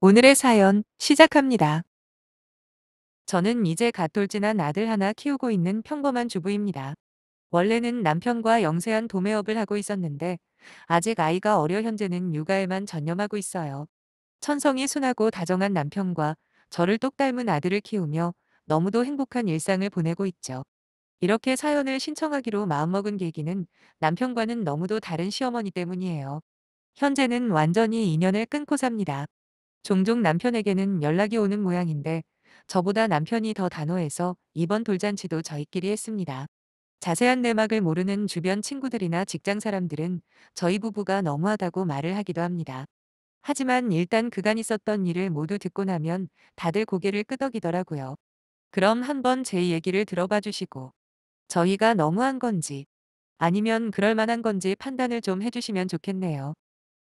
오늘의 사연 시작합니다. 저는 이제 갓 돌진한 아들 하나 키우고 있는 평범한 주부입니다. 원래는 남편과 영세한 도매업을 하고 있었는데 아직 아이가 어려 현재는 육아에만 전념하고 있어요. 천성이 순하고 다정한 남편과 저를 똑 닮은 아들을 키우며 너무도 행복한 일상을 보내고 있죠. 이렇게 사연을 신청하기로 마음먹은 계기는 남편과는 너무도 다른 시어머니 때문이에요. 현재는 완전히 인연을 끊고 삽니다. 종종 남편에게는 연락이 오는 모양인데 저보다 남편이 더 단호해서 이번 돌잔치도 저희끼리 했습니다. 자세한 내막을 모르는 주변 친구들이나 직장 사람들은 저희 부부가 너무하다고 말을 하기도 합니다. 하지만 일단 그간 있었던 일을 모두 듣고 나면 다들 고개를 끄덕이더라고요. 그럼 한번 제 얘기를 들어봐 주시고 저희가 너무한 건지 아니면 그럴 만한 건지 판단을 좀 해주시면 좋겠네요.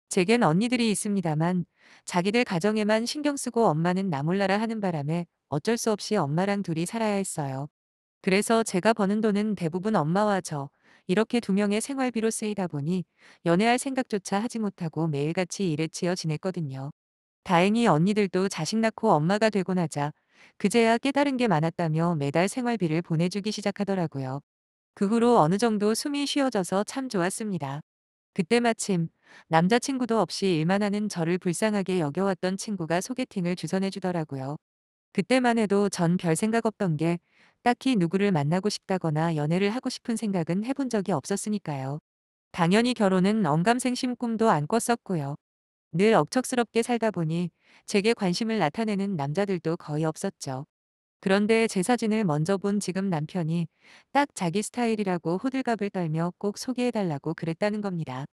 제겐 언니들이 있습니다만 자기들 가정에만 신경 쓰고 엄마는 나 몰라라 하는 바람에 어쩔 수 없이 엄마랑 둘이 살아야 했어요. 그래서 제가 버는 돈은 대부분 엄마와 저 이렇게 두 명의 생활비로 쓰이다 보니 연애할 생각조차 하지 못하고 매일같이 일에 치여 지냈거든요. 다행히 언니들도 자식 낳고 엄마가 되고 나자 그제야 깨달은 게 많았다며 매달 생활비를 보내주기 시작하더라고요. 그 후로 어느 정도 숨이 쉬어져서 참 좋았습니다. 그때 마침 남자친구도 없이 일만 하는 저를 불쌍하게 여겨왔던 친구가 소개팅을 주선해 주더라고요. 그때만 해도 전 별 생각 없던 게 딱히 누구를 만나고 싶다거나 연애를 하고 싶은 생각은 해본 적이 없었으니까요. 당연히 결혼은 언감생심 꿈도 안 꿨었고요. 늘 억척스럽게 살다 보니 제게 관심을 나타내는 남자들도 거의 없었죠. 그런데 제 사진을 먼저 본 지금 남편이 딱 자기 스타일이라고 호들갑을 떨며 꼭 소개해달라고 그랬다는 겁니다.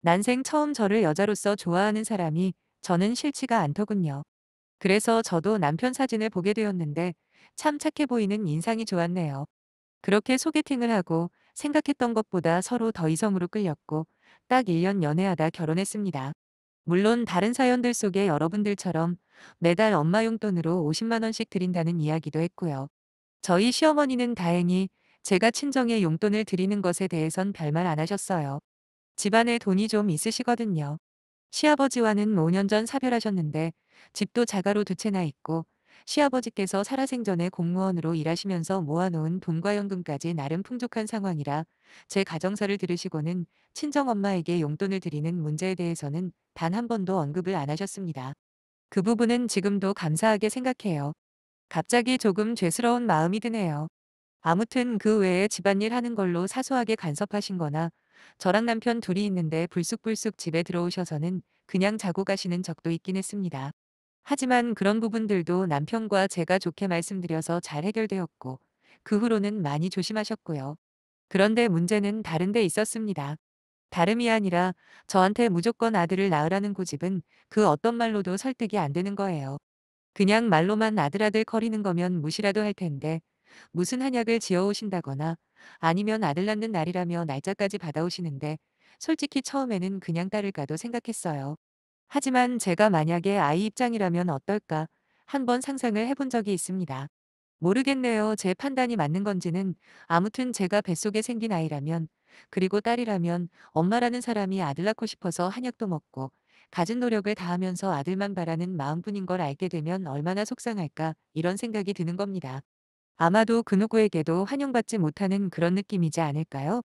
난생 처음 저를 여자로서 좋아하는 사람이 저는 싫지가 않더군요. 그래서 저도 남편 사진을 보게 되었는데 참 착해 보이는 인상이 좋았네요. 그렇게 소개팅을 하고 생각했던 것보다 서로 더 이성으로 끌렸고 딱 1년 연애하다 결혼했습니다. 물론 다른 사연들 속에 여러분들처럼 매달 엄마 용돈으로 50만 원씩 드린다는 이야기도 했고요. 저희 시어머니는 다행히 제가 친정에 용돈을 드리는 것에 대해선 별말 안 하셨어요. 집안에 돈이 좀 있으시거든요. 시아버지와는 5년 전 사별하셨는데 집도 자가로 두 채나 있고 시아버지께서 살아생전에 공무원으로 일하시면서 모아놓은 돈과 연금까지 나름 풍족한 상황이라 제 가정사를 들으시고는 친정엄마에게 용돈을 드리는 문제에 대해서는 단 한 번도 언급을 안 하셨습니다. 그 부분은 지금도 감사하게 생각해요. 갑자기 조금 죄스러운 마음이 드네요. 아무튼 그 외에 집안일 하는 걸로 사소하게 간섭하신 거나 저랑 남편 둘이 있는데 불쑥불쑥 집에 들어오셔서는 그냥 자고 가시는 적도 있긴 했습니다. 하지만 그런 부분들도 남편과 제가 좋게 말씀드려서 잘 해결되었고 그 후로는 많이 조심하셨고요. 그런데 문제는 다른 데 있었습니다. 다름이 아니라 저한테 무조건 아들을 낳으라는 고집은 그 어떤 말로도 설득이 안 되는 거예요. 그냥 말로만 아들아들 거리는 거면 무시라도 할 텐데 무슨 한약을 지어오신다거나 아니면 아들 낳는 날이라며 날짜까지 받아오시는데 솔직히 처음에는 그냥 따를까도 생각했어요. 하지만 제가 만약에 아이 입장이라면 어떨까 한번 상상을 해본 적이 있습니다. 모르겠네요. 제 판단이 맞는 건지는. 아무튼 제가 뱃속에 생긴 아이라면 그리고 딸이라면 엄마라는 사람이 아들 낳고 싶어서 한약도 먹고 갖은 노력을 다하면서 아들만 바라는 마음뿐인 걸 알게 되면 얼마나 속상할까 이런 생각이 드는 겁니다. 아마도 그 누구에게도 환영받지 못하는 그런 느낌이지 않을까요?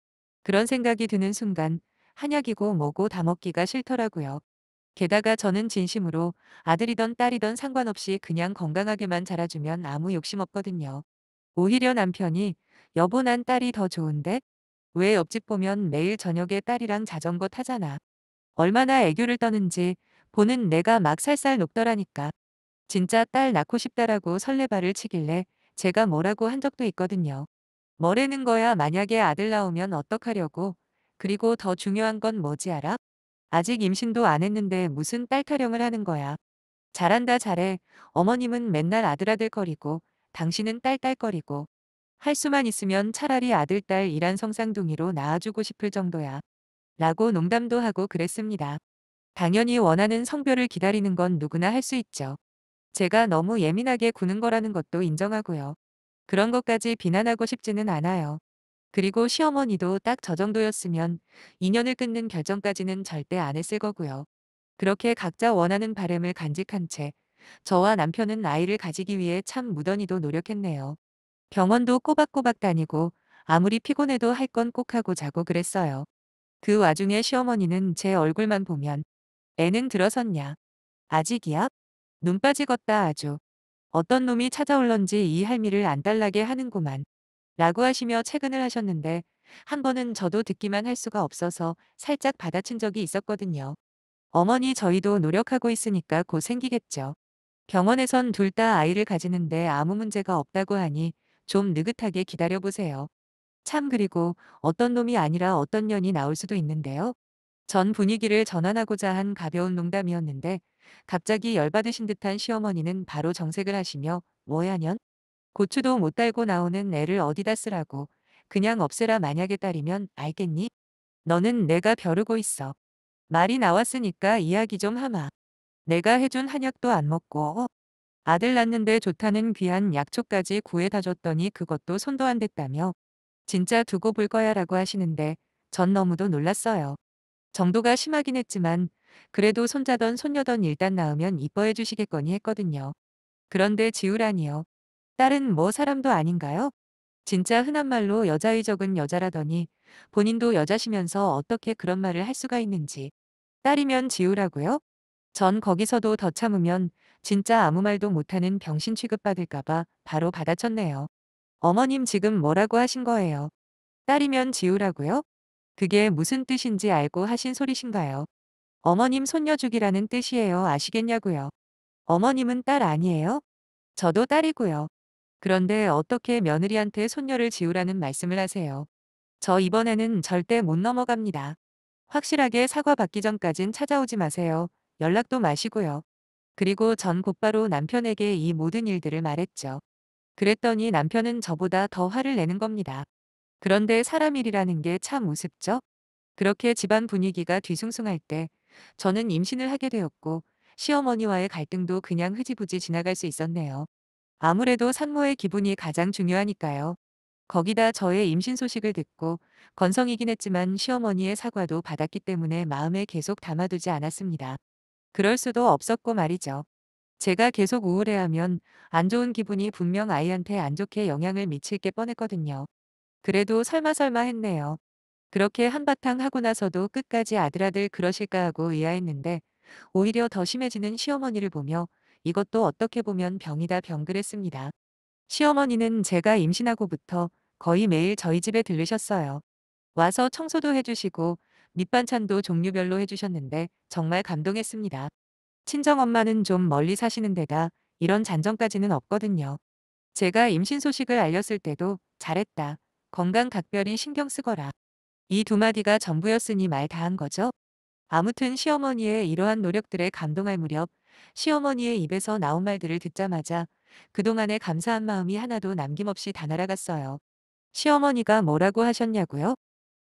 그런 생각이 드는 순간 한약이고 뭐고 다 먹기가 싫더라고요. 게다가 저는 진심으로 아들이던 딸이던 상관없이 그냥 건강하게만 자라주면 아무 욕심 없거든요. 오히려 남편이 여보 난 딸이 더 좋은데? 왜 옆집 보면 매일 저녁에 딸이랑 자전거 타잖아. 얼마나 애교를 떠는지 보는 내가 막 살살 녹더라니까. 진짜 딸 낳고 싶다라고 설레발을 치길래 제가 뭐라고 한 적도 있거든요. 뭐라는 거야 만약에 아들 나오면 어떡하려고. 그리고 더 중요한 건 뭐지 알아? 아직 임신도 안 했는데 무슨 딸 타령을 하는 거야. 잘한다 잘해. 어머님은 맨날 아들아들거리고 당신은 딸딸거리고. 할 수만 있으면 차라리 아들딸 이란 성쌍둥이로 낳아주고 싶을 정도야. 라고 농담도 하고 그랬습니다. 당연히 원하는 성별을 기다리는 건 누구나 할 수 있죠. 제가 너무 예민하게 구는 거라는 것도 인정하고요. 그런 것까지 비난하고 싶지는 않아요. 그리고 시어머니도 딱 저 정도였으면 인연을 끊는 결정까지는 절대 안 했을 거고요. 그렇게 각자 원하는 바램을 간직한 채 저와 남편은 아이를 가지기 위해 참 무던히도 노력했네요. 병원도 꼬박꼬박 다니고 아무리 피곤해도 할 건 꼭 하고 자고 그랬어요. 그 와중에 시어머니는 제 얼굴만 보면 "애는 들어섰냐? 아직이야? 눈 빠지겄다 아주. 어떤 놈이 찾아올런지 이 할미를 안달나게 하는구만." 라고 하시며 퇴근을 하셨는데 한 번은 저도 듣기만 할 수가 없어서 살짝 받아친 적이 있었거든요. 어머니 저희도 노력하고 있으니까 곧 생기겠죠. 병원에선 둘 다 아이를 가지는데 아무 문제가 없다고 하니 좀 느긋하게 기다려보세요. 참 그리고 어떤 놈이 아니라 어떤 년이 나올 수도 있는데요. 전 분위기를 전환하고자 한 가벼운 농담이었는데 갑자기 열받으신 듯한 시어머니는 바로 정색을 하시며 "뭐야 년? 고추도 못 달고 나오는 애를 어디다 쓰라고. 그냥 없애라 만약에 딸이면 알겠니? 너는 내가 벼르고 있어. 말이 나왔으니까 이야기 좀 하마. 내가 해준 한약도 안 먹고 아들 낳는데 좋다는 귀한 약초까지 구해다 줬더니 그것도 손도 안 댔다며 진짜 두고 볼 거야라고 하시는데 전 너무도 놀랐어요. 정도가 심하긴 했지만 그래도 손자던 손녀던 일단 낳으면 이뻐해 주시겠거니 했거든요. 그런데 지우라니요. 딸은 뭐 사람도 아닌가요? 진짜 흔한 말로 여자의 적은 여자라더니 본인도 여자시면서 어떻게 그런 말을 할 수가 있는지. 딸이면 지우라고요? 전 거기서도 더 참으면 진짜 아무 말도 못하는 병신 취급받을까 봐 바로 받아쳤네요. 어머님 지금 뭐라고 하신 거예요? 딸이면 지우라고요? 그게 무슨 뜻인지 알고 하신 소리신가요? 어머님 손녀 죽이라는 뜻이에요. 아시겠냐고요? 어머님은 딸 아니에요? 저도 딸이고요. 그런데 어떻게 며느리한테 손녀를 지우라는 말씀을 하세요? 저 이번에는 절대 못 넘어갑니다. 확실하게 사과받기 전까진 찾아오지 마세요. 연락도 마시고요. 그리고 전 곧바로 남편에게 이 모든 일들을 말했죠. 그랬더니 남편은 저보다 더 화를 내는 겁니다. 그런데 사람 일이라는 게 참 우습죠? 그렇게 집안 분위기가 뒤숭숭할 때 저는 임신을 하게 되었고 시어머니와의 갈등도 그냥 흐지부지 지나갈 수 있었네요. 아무래도 산모의 기분이 가장 중요하니까요. 거기다 저의 임신 소식을 듣고 건성이긴 했지만 시어머니의 사과도 받았기 때문에 마음에 계속 담아두지 않았습니다. 그럴 수도 없었고 말이죠. 제가 계속 우울해하면 안 좋은 기분이 분명 아이한테 안 좋게 영향을 미칠 게 뻔했거든요. 그래도 설마 했네요. 그렇게 한바탕 하고 나서도 끝까지 아들아들 그러실까 하고 의아했는데 오히려 더 심해지는 시어머니를 보며 이것도 어떻게 보면 병이다 병 그랬습니다. 시어머니는 제가 임신하고부터 거의 매일 저희 집에 들르셨어요. 와서 청소도 해주시고 밑반찬도 종류별로 해주셨는데 정말 감동했습니다. 친정엄마는 좀 멀리 사시는 데다 이런 잔정까지는 없거든요. 제가 임신 소식을 알렸을 때도 잘했다. 건강 각별히 신경 쓰거라. 이 두 마디가 전부였으니 말 다 한 거죠. 아무튼 시어머니의 이러한 노력들에 감동할 무렵 시어머니의 입에서 나온 말들을 듣자마자 그동안의 감사한 마음이 하나도 남김없이 다 날아갔어요. 시어머니가 뭐라고 하셨냐고요?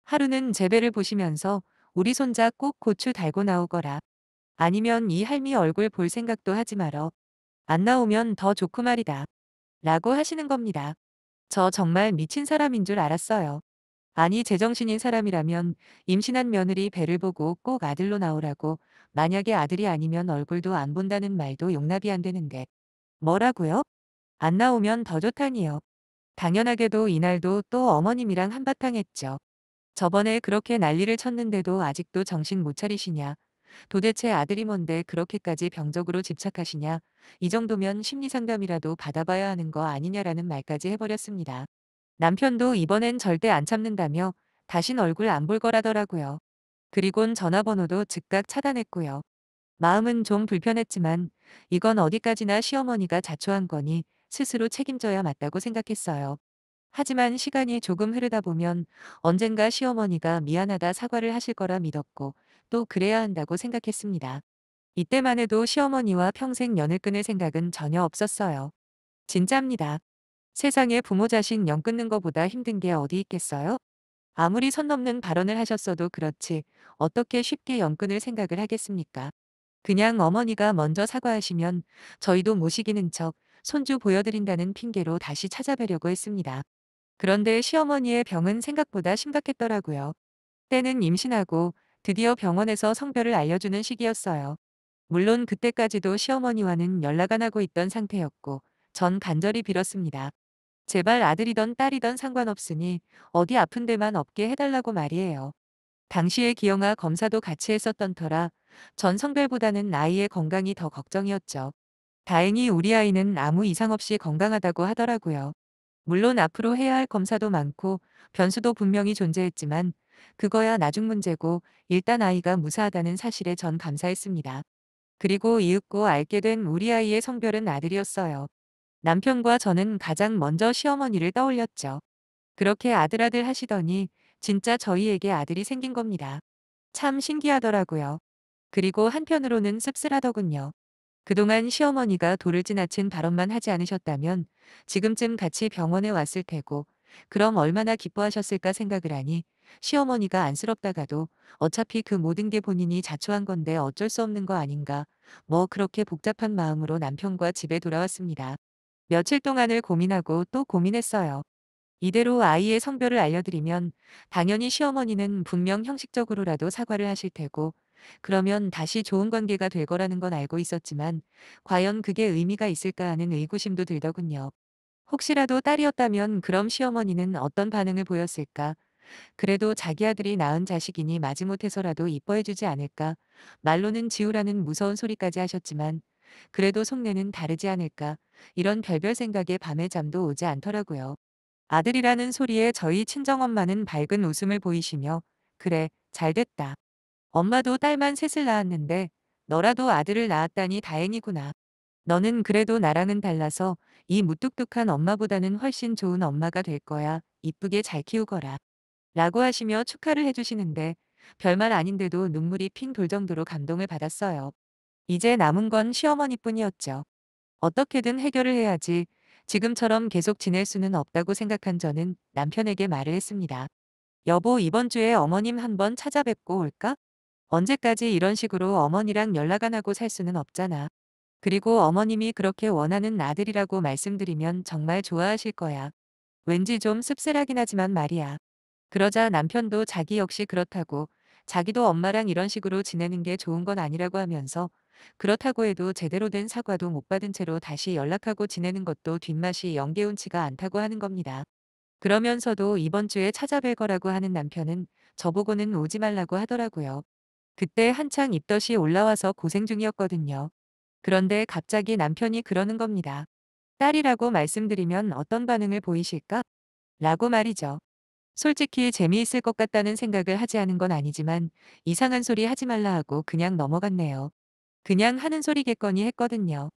하루는 제 배를 보시면서 우리 손자 꼭 고추 달고 나오거라. 아니면 이 할미 얼굴 볼 생각도 하지 말어. 안 나오면 더 좋고 말이다. 라고 하시는 겁니다. 저 정말 미친 사람인 줄 알았어요. 아니 제정신인 사람이라면 임신한 며느리 배를 보고 꼭 아들로 나오라고 만약에 아들이 아니면 얼굴도 안 본다는 말도 용납이 안 되는데 뭐라고요? 안 나오면 더 좋다니요. 당연하게도 이날도 또 어머님이랑 한바탕 했죠. 저번에 그렇게 난리를 쳤는데도 아직도 정신 못 차리시냐. 도대체 아들이 뭔데 그렇게까지 병적으로 집착하시냐. 이 정도면 심리상담이라도 받아봐야 하는 거 아니냐라는 말까지 해버렸습니다. 남편도 이번엔 절대 안 참는다며 다신 얼굴 안 볼 거라더라고요. 그리곤 전화번호도 즉각 차단했고요. 마음은 좀 불편했지만 이건 어디까지나 시어머니가 자초한 거니 스스로 책임져야 맞다고 생각했어요. 하지만 시간이 조금 흐르다 보면 언젠가 시어머니가 미안하다 사과를 하실 거라 믿었고 또 그래야 한다고 생각했습니다. 이때만 해도 시어머니와 평생 연을 끊을 생각은 전혀 없었어요. 진짜입니다. 세상에 부모 자식 연 끊는 거보다 힘든 게 어디 있겠어요? 아무리 선 넘는 발언을 하셨어도 그렇지 어떻게 쉽게 연 끊을 생각을 하겠습니까? 그냥 어머니가 먼저 사과하시면 저희도 못 이기는 척 손주 보여드린다는 핑계로 다시 찾아뵈려고 했습니다. 그런데 시어머니의 병은 생각보다 심각했더라고요. 때는 임신하고 드디어 병원에서 성별을 알려주는 시기였어요. 물론 그때까지도 시어머니와는 연락 안 하고 있던 상태였고 전 간절히 빌었습니다. 제발 아들이던 딸이던 상관없으니 어디 아픈 데만 없게 해달라고 말이에요. 당시에 기형아 검사도 같이 했었던 터라 전 성별보다는 아이의 건강이 더 걱정이었죠. 다행히 우리 아이는 아무 이상 없이 건강하다고 하더라고요. 물론 앞으로 해야 할 검사도 많고 변수도 분명히 존재했지만 그거야 나중 문제고 일단 아이가 무사하다는 사실에 전 감사했습니다. 그리고 이윽고 알게 된 우리 아이의 성별은 아들이었어요. 남편과 저는 가장 먼저 시어머니를 떠올렸죠. 그렇게 아들아들 하시더니 진짜 저희에게 아들이 생긴 겁니다. 참 신기하더라고요. 그리고 한편으로는 씁쓸하더군요. 그동안 시어머니가 돌을 지나친 발언만 하지 않으셨다면 지금쯤 같이 병원에 왔을 테고 그럼 얼마나 기뻐하셨을까 생각을 하니 시어머니가 안쓰럽다가도 어차피 그 모든 게 본인이 자초한 건데 어쩔 수 없는 거 아닌가 뭐 그렇게 복잡한 마음으로 남편과 집에 돌아왔습니다. 며칠 동안을 고민하고 또 고민했어요. 이대로 아이의 성별을 알려드리면 당연히 시어머니는 분명 형식적으로라도 사과를 하실 테고 그러면 다시 좋은 관계가 될 거라는 건 알고 있었지만 과연 그게 의미가 있을까 하는 의구심도 들더군요. 혹시라도 딸이었다면 그럼 시어머니는 어떤 반응을 보였을까? 그래도 자기 아들이 낳은 자식이니 마지못해서라도 이뻐해주지 않을까? 말로는 지우라는 무서운 소리까지 하셨지만 그래도 속내는 다르지 않을까? 이런 별별 생각에 밤에 잠도 오지 않더라고요. 아들이라는 소리에 저희 친정엄마는 밝은 웃음을 보이시며 그래, 잘됐다. 엄마도 딸만 셋을 낳았는데 너라도 아들을 낳았다니 다행이구나. 너는 그래도 나랑은 달라서 이 무뚝뚝한 엄마보다는 훨씬 좋은 엄마가 될 거야. 이쁘게 잘 키우거라. 라고 하시며 축하를 해주시는데 별말 아닌데도 눈물이 핑 돌 정도로 감동을 받았어요. 이제 남은 건 시어머니뿐이었죠. 어떻게든 해결을 해야지 지금처럼 계속 지낼 수는 없다고 생각한 저는 남편에게 말을 했습니다. 여보, 이번 주에 어머님 한번 찾아뵙고 올까? 언제까지 이런 식으로 어머니랑 연락 안 하고 살 수는 없잖아. 그리고 어머님이 그렇게 원하는 아들이라고 말씀드리면 정말 좋아하실 거야. 왠지 좀 씁쓸하긴 하지만 말이야. 그러자 남편도 자기 역시 그렇다고 자기도 엄마랑 이런 식으로 지내는 게 좋은 건 아니라고 하면서 그렇다고 해도 제대로 된 사과도 못 받은 채로 다시 연락하고 지내는 것도 뒷맛이 영 개운치가 않다고 하는 겁니다. 그러면서도 이번 주에 찾아뵐 거라고 하는 남편은 저보고는 오지 말라고 하더라고요. 그때 한창 입덧이 올라와서 고생 중이었거든요. 그런데 갑자기 남편이 그러는 겁니다. 딸이라고 말씀드리면 어떤 반응을 보이실까? 라고 말이죠. 솔직히 재미있을 것 같다는 생각을 하지 않은 건 아니지만 이상한 소리 하지 말라 하고 그냥 넘어갔네요. 그냥 하는 소리겠거니 했거든요.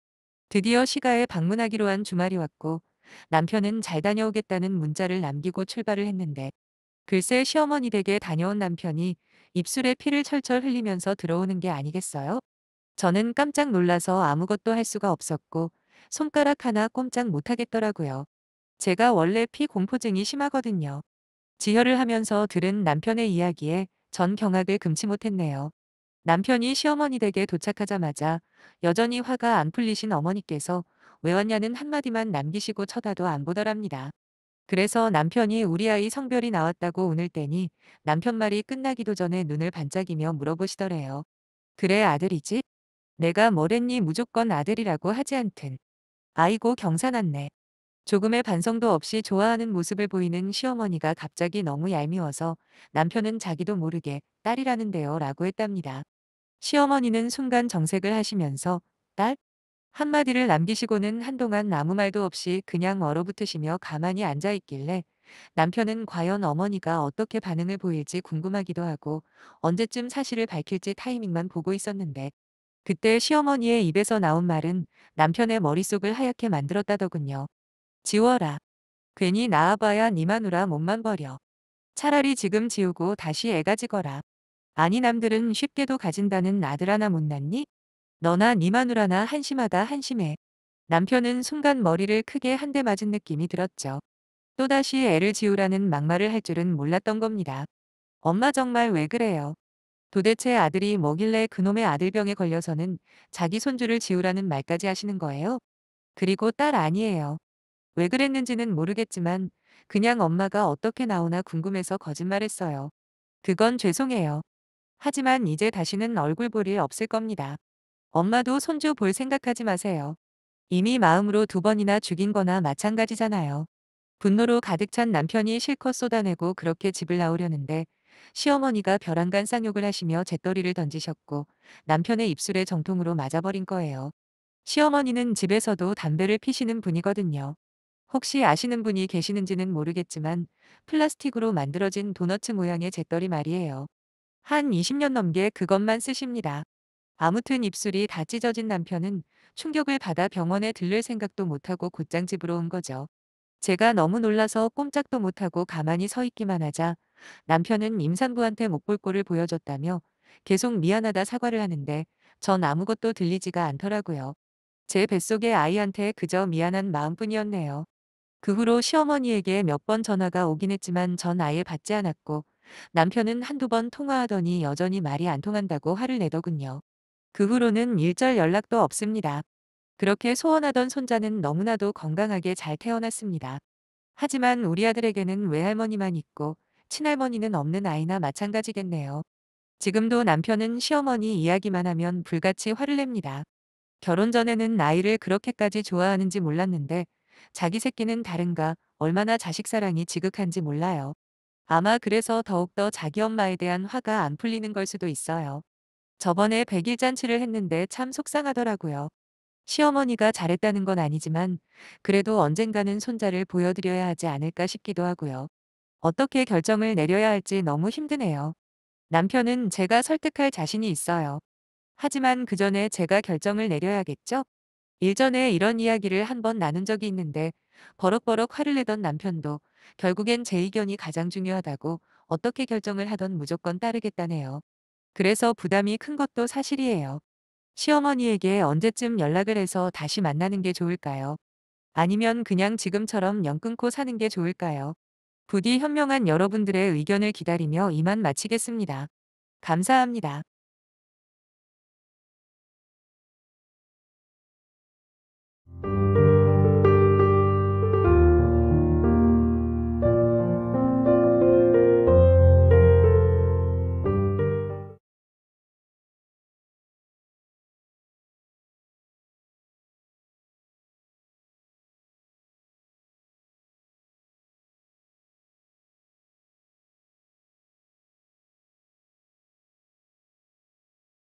드디어 시가에 방문하기로 한 주말이 왔고 남편은 잘 다녀오겠다는 문자를 남기고 출발을 했는데 글쎄 시어머니 댁에 다녀온 남편이 입술에 피를 철철 흘리면서 들어오는 게 아니겠어요? 저는 깜짝 놀라서 아무것도 할 수가 없었고 손가락 하나 꼼짝 못 하겠더라고요. 제가 원래 피 공포증이 심하거든요. 지혈을 하면서 들은 남편의 이야기에 전 경악을 금치 못했네요. 남편이 시어머니 댁에 도착하자마자 여전히 화가 안 풀리신 어머니께서 왜 왔냐는 한마디만 남기시고 쳐다도 안 보더랍니다. 그래서 남편이 우리 아이 성별이 나왔다고 운을 떼니 남편 말이 끝나기도 전에 눈을 반짝이며 물어보시더래요. 그래 아들이지? 내가 뭐랬니 무조건 아들이라고 하지 않든. 아이고 경사났네. 조금의 반성도 없이 좋아하는 모습을 보이는 시어머니가 갑자기 너무 얄미워서 남편은 자기도 모르게 딸이라는데요 라고 했답니다. 시어머니는 순간 정색을 하시면서 딸? 한마디를 남기시고는 한동안 아무 말도 없이 그냥 얼어붙으시며 가만히 앉아 있길래 남편은 과연 어머니가 어떻게 반응을 보일지 궁금하기도 하고 언제쯤 사실을 밝힐지 타이밍만 보고 있었는데 그때 시어머니의 입에서 나온 말은 남편의 머릿속을 하얗게 만들었다더군요. 지워라. 괜히 낳아봐야 니 마누라 몸만 버려. 차라리 지금 지우고 다시 애가 지거라. 아니 남들은 쉽게도 가진다는 아들 하나 못 낳니? 너나 니 마누라나 한심하다 한심해. 남편은 순간 머리를 크게 한 대 맞은 느낌이 들었죠. 또다시 애를 지우라는 막말을 할 줄은 몰랐던 겁니다. 엄마 정말 왜 그래요? 도대체 아들이 뭐길래 그놈의 아들병에 걸려서는 자기 손주를 지우라는 말까지 하시는 거예요? 그리고 딸 아니에요. 왜 그랬는지는 모르겠지만 그냥 엄마가 어떻게 나오나 궁금해서 거짓말했어요. 그건 죄송해요. 하지만 이제 다시는 얼굴 볼 일 없을 겁니다. 엄마도 손주 볼 생각하지 마세요. 이미 마음으로 두 번이나 죽인 거나 마찬가지잖아요. 분노로 가득 찬 남편이 실컷 쏟아내고 그렇게 집을 나오려는데 시어머니가 벼랑간 쌍욕을 하시며 재떨이를 던지셨고 남편의 입술에 정통으로 맞아버린 거예요. 시어머니는 집에서도 담배를 피시는 분이거든요. 혹시 아시는 분이 계시는지는 모르겠지만 플라스틱으로 만들어진 도너츠 모양의 재떨이 말이에요. 한 20년 넘게 그것만 쓰십니다. 아무튼 입술이 다 찢어진 남편은 충격을 받아 병원에 들를 생각도 못하고 곧장 집으로 온 거죠. 제가 너무 놀라서 꼼짝도 못하고 가만히 서 있기만 하자 남편은 임산부한테 못 볼 꼴을 보여줬다며 계속 미안하다 사과를 하는데 전 아무것도 들리지가 않더라고요. 제 뱃속의 아이한테 그저 미안한 마음뿐이었네요. 그 후로 시어머니에게 몇 번 전화가 오긴 했지만 전 아예 받지 않았고 남편은 한두 번 통화하더니 여전히 말이 안 통한다고 화를 내더군요. 그 후로는 일절 연락도 없습니다. 그렇게 소원하던 손자는 너무나도 건강하게 잘 태어났습니다. 하지만 우리 아들에게는 외할머니만 있고 친할머니는 없는 아이나 마찬가지겠네요. 지금도 남편은 시어머니 이야기만 하면 불같이 화를 냅니다. 결혼 전에는 아이를 그렇게까지 좋아하는지 몰랐는데 자기 새끼는 다른가 얼마나 자식 사랑이 지극한지 몰라요. 아마 그래서 더욱더 자기 엄마에 대한 화가 안 풀리는 걸 수도 있어요. 저번에 100일 잔치를 했는데 참 속상하더라고요. 시어머니가 잘했다는 건 아니지만 그래도 언젠가는 손자를 보여드려야 하지 않을까 싶기도 하고요. 어떻게 결정을 내려야 할지 너무 힘드네요. 남편은 제가 설득할 자신이 있어요. 하지만 그 전에 제가 결정을 내려야겠죠? 일전에 이런 이야기를 한 번 나눈 적이 있는데 버럭버럭 화를 내던 남편도 결국엔 제 의견이 가장 중요하다고 어떻게 결정을 하던 무조건 따르겠다네요. 그래서 부담이 큰 것도 사실이에요. 시어머니에게 언제쯤 연락을 해서 다시 만나는 게 좋을까요? 아니면 그냥 지금처럼 연 끊고 사는 게 좋을까요? 부디 현명한 여러분들의 의견을 기다리며 이만 마치겠습니다. 감사합니다.